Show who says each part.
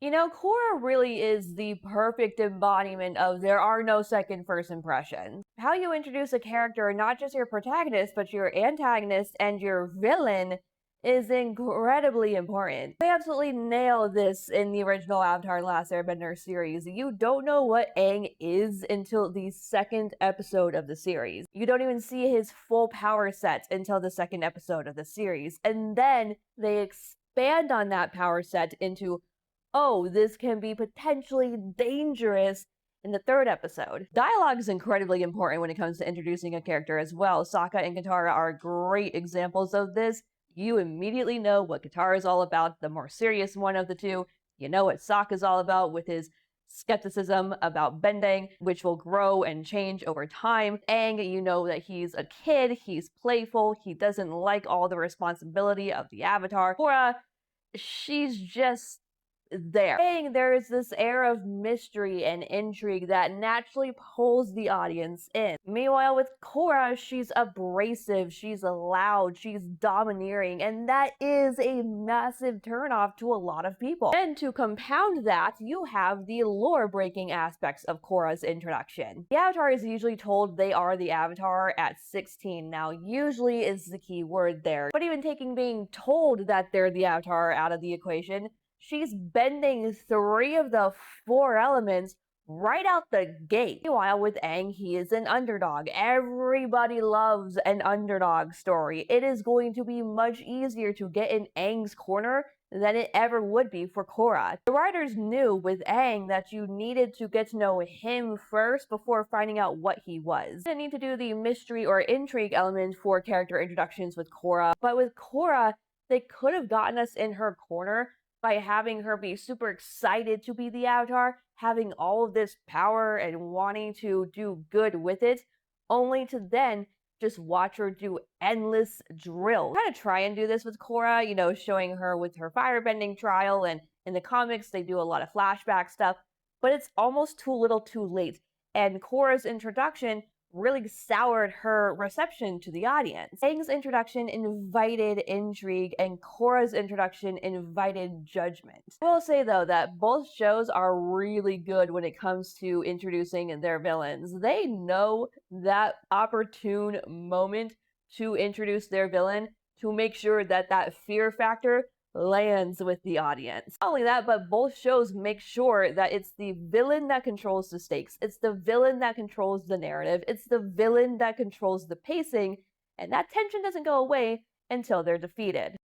Speaker 1: You know, Korra really is the perfect embodiment of there are no second first impressions. How you introduce a character, not just your protagonist, but your antagonist and your villain, is incredibly important. They absolutely nail this in the original Avatar: The Last Airbender series. You don't know what Aang is until the second episode of the series. You don't even see his full power set until the second episode of the series. And then they expand on that power set into, oh, this can be potentially dangerous in the third episode. Dialogue is incredibly important when it comes to introducing a character as well. Sokka and Katara are great examples of this. You immediately know what Katara is all about, the more serious one of the two. You know what Sokka is all about with his skepticism about bending, which will grow and change over time. Aang, you know that he's a kid, he's playful, he doesn't like all the responsibility of the Avatar. Korra, she's just there. There is this air of mystery and intrigue that naturally pulls the audience in. Meanwhile, with Korra, she's abrasive, she's loud, she's domineering, and that is a massive turnoff to a lot of people. And to compound that, you have the lore-breaking aspects of Korra's introduction. The Avatar is usually told they are the Avatar at 16. Now, usually is the key word there. But even taking being told that they're the Avatar out of the equation, she's bending 3 of the 4 elements right out the gate. Meanwhile, with Aang, he is an underdog. Everybody loves an underdog story. It is going to be much easier to get in Aang's corner than it ever would be for Korra. The writers knew with Aang that you needed to get to know him first before finding out what he was. You didn't need to do the mystery or intrigue element for character introductions with Korra, but with Korra, they could have gotten us in her corner by having her be super excited to be the Avatar, having all of this power and wanting to do good with it, only to then just watch her do endless drills. Kind of try and do this with Korra, you know, showing her with her firebending trial, and in the comics they do a lot of flashback stuff, but it's almost too little too late, and Korra's introduction really soured her reception to the audience. Aang's introduction invited intrigue, and Korra's introduction invited judgment. I will say though that both shows are really good when it comes to introducing their villains. They know that opportune moment to introduce their villain to make sure that that fear factor lands with the audience. Not only that, but both shows make sure that it's the villain that controls the stakes. It's the villain that controls the narrative. It's the villain that controls the pacing, and that tension doesn't go away until they're defeated.